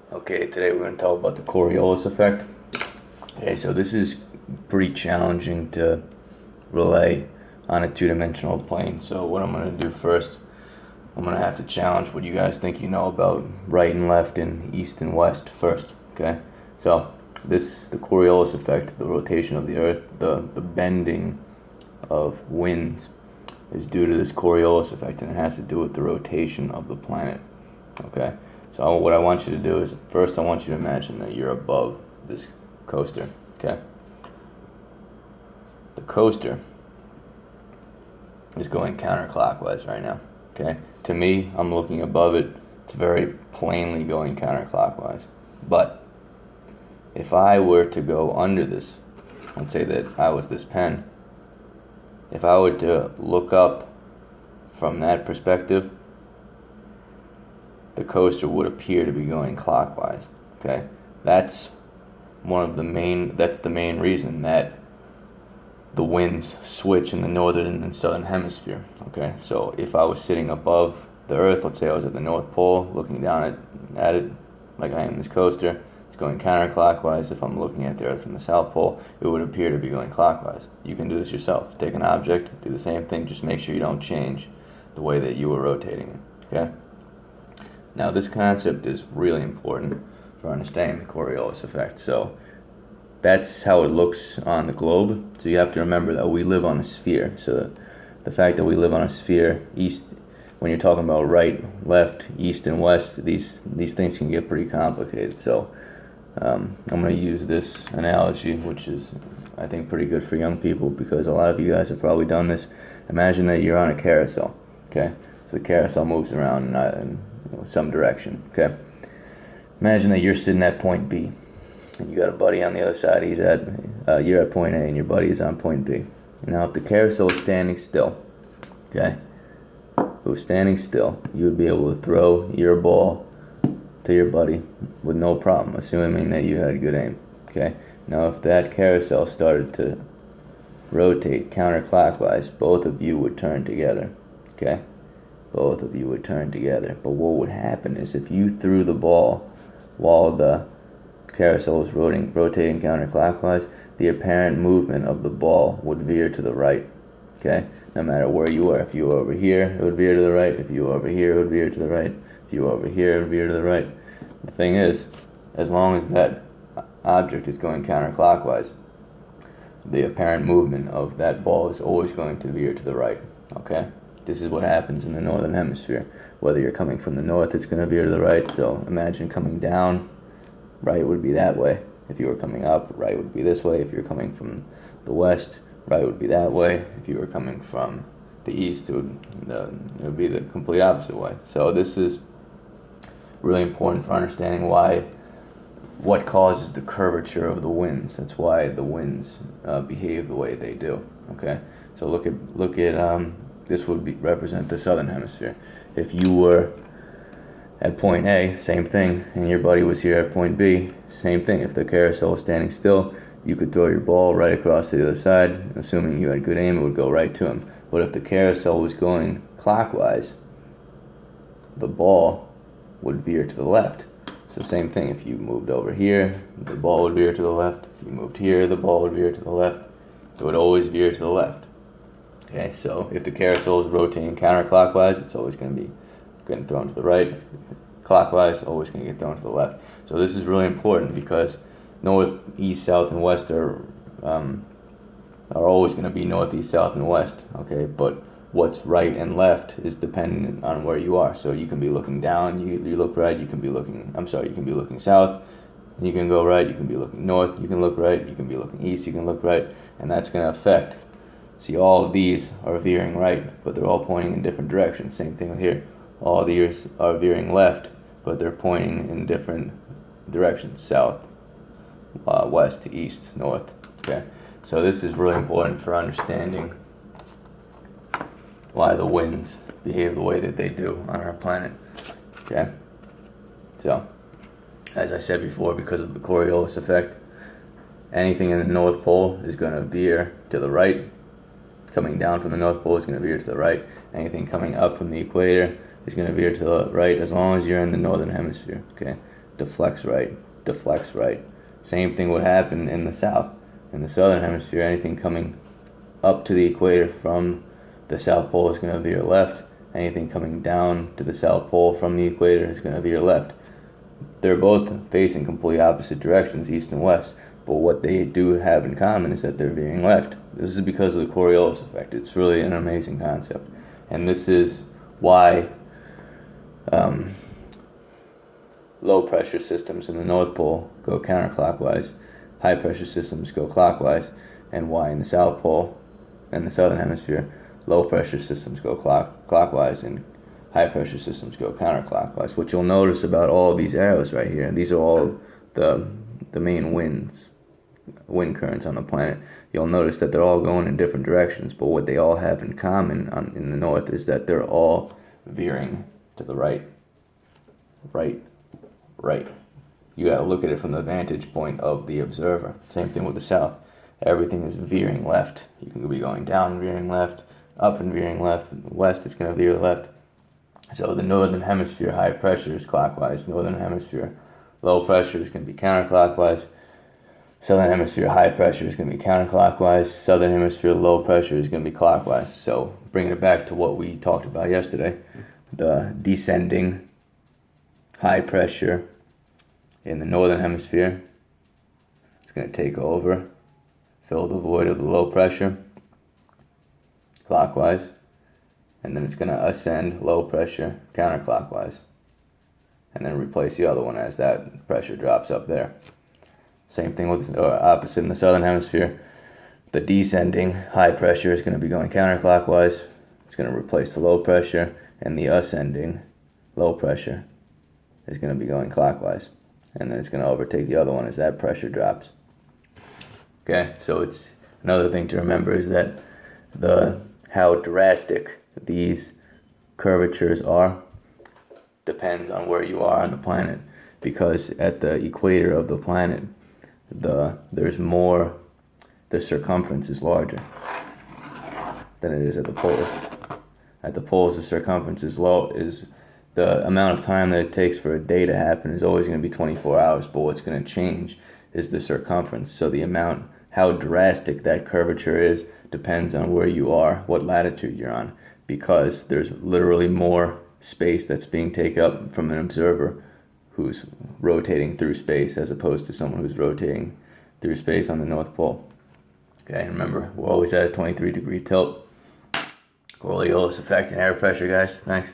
Okay, today we're going to talk about the Coriolis Effect. Okay, so this is pretty challenging to relay on a two-dimensional plane. So what I'm going to do first, I'm going to have to challenge what you guys think you know about right and left and east and west first. Okay, so the Coriolis Effect, the rotation of the Earth, the bending of winds is due to this Coriolis Effect, and it has to do with the rotation of the planet. Okay, so what I want you to do is first I want you to imagine that you're above this coaster. Okay, the coaster is going counterclockwise right now. Okay, to me, I'm looking above it. It's very plainly going counterclockwise. But if I were to go under this, let's say that I was this pen, if I were to look up from that perspective, the coaster would appear to be going clockwise. Okay, that's the main reason that the winds switch in the northern and southern hemisphere. Okay, so if I was sitting above the Earth, let's say I was at the North Pole looking down at it like I am this coaster, it's going counterclockwise. If I'm looking at the Earth from the South Pole, it would appear to be going clockwise. You can do this yourself. Take an object, do the same thing, just make sure you don't change the way that you were rotating it. Okay? Now, this concept is really important for understanding the Coriolis effect. So that's how it looks on the globe. So you have to remember that we live on a sphere. So the fact that we live on a sphere, when you're talking about right, left, east, and west, these things can get pretty complicated. So I'm going to use this analogy, which is, I think, pretty good for young people because a lot of you guys have probably done this. Imagine that you're on a carousel. Okay, so the carousel moves around in some direction. Okay, imagine that you're sitting at point B, and you got a buddy on the other side. You're at point A, and your buddy is on point B. Now, if the carousel is standing still, okay, if it was standing still, you would be able to throw your ball to your buddy with no problem, assuming that you had good aim. Okay. Now, if that carousel started to rotate counterclockwise, both of you would turn together. Okay. Both of you would turn together. But what would happen is if you threw the ball while the carousel was rotating counterclockwise, the apparent movement of the ball would veer to the right. Okay? No matter where you were. If you were over here, it would veer to the right. If you were over here, it would veer to the right. If you were over here, it would veer to the right. The thing is, as long as that object is going counterclockwise, the apparent movement of that ball is always going to veer to the right. Okay? This is what happens in the northern hemisphere. Whether you're coming from the north, it's going to veer to the right. So imagine coming down, right would be that way. If you were coming up, right would be this way. If you're coming from the west, right would be that way. If you were coming from the east, it would be the complete opposite way. So this is really important for understanding what causes the curvature of the winds. That's why the winds behave the way they do. Okay, so look at this would represent the southern hemisphere. If you were at point A, same thing, and your buddy was here at point B, same thing. If the carousel was standing still, you could throw your ball right across to the other side, assuming you had good aim, it would go right to him. But if the carousel was going clockwise, the ball would veer to the left. So same thing, if you moved over here, the ball would veer to the left. If you moved here, the ball would veer to the left. It would always veer to the left. Okay, so if the carousel is rotating counterclockwise, it's always going to be getting thrown to the right. Clockwise, always going to get thrown to the left. So this is really important because north, east, south, and west are always going to be north, east, south, and west. Okay, but what's right and left is dependent on where you are. So you can be looking down, you look right. You can be looking south. You can go right. You can be looking north. You can look right. You can be looking east. You can look right, and that's going to affect. See, all of these are veering right, but they're all pointing in different directions. Same thing with here. All of these are veering left, but they're pointing in different directions. South, west, east, north. Okay, so this is really important for understanding why the winds behave the way that they do on our planet. Okay, so as I said before, because of the Coriolis effect, anything in the North Pole is going to veer to the right. Coming down from the North Pole is going to veer to the right. Anything coming up from the equator is going to veer to the right as long as you're in the northern hemisphere. Okay, deflects right, deflects right. Same thing would happen in the south. In the southern hemisphere, anything coming up to the equator from the South Pole is going to veer left. Anything coming down to the South Pole from the equator is going to veer left. They're both facing complete opposite directions, east and west, but what they do have in common is that they're veering left. This is because of the Coriolis effect. It's really an amazing concept. And this is why low pressure systems in the North Pole go counterclockwise, high pressure systems go clockwise, and why in the South Pole and the southern hemisphere low pressure systems go clockwise and high pressure systems go counterclockwise. What you'll notice about all of these arrows right here, and these are all the main wind currents on the planet, you'll notice that they're all going in different directions, but what they all have in common in the north is that they're all veering to the right. You gotta look at it from the vantage point of the observer. Same thing with the south. Everything is veering left. You can be going down and veering left, up and veering left. West, it's gonna veer left. So the northern hemisphere high pressure is clockwise. Northern hemisphere low pressure is gonna be counterclockwise. Southern hemisphere high pressure is going to be counterclockwise. Southern hemisphere low pressure is going to be clockwise. So bringing it back to what we talked about yesterday, the descending high pressure in the northern hemisphere is going to take over, fill the void of the low pressure clockwise, and then it's going to ascend low pressure counterclockwise, and then replace the other one as that pressure drops up there. Same thing with opposite in the southern hemisphere. The descending high pressure is going to be going counterclockwise. It's going to replace the low pressure, and the ascending low pressure is going to be going clockwise. And then it's going to overtake the other one as that pressure drops. Okay, so it's another thing to remember is that how drastic these curvatures are depends on where you are on the planet, because at the equator of the planet, the circumference is larger than it is at the poles. At the poles, the circumference is the amount of time that it takes for a day to happen is always going to be 24 hours, but what's going to change is the circumference. So how drastic that curvature is depends on where you are, what latitude you're on, because there's literally more space that's being taken up from an observer who's rotating through space as opposed to someone who's rotating through space on the North Pole. Okay, remember, we're always at a 23-degree tilt. Coriolis effect and air pressure, guys. Thanks.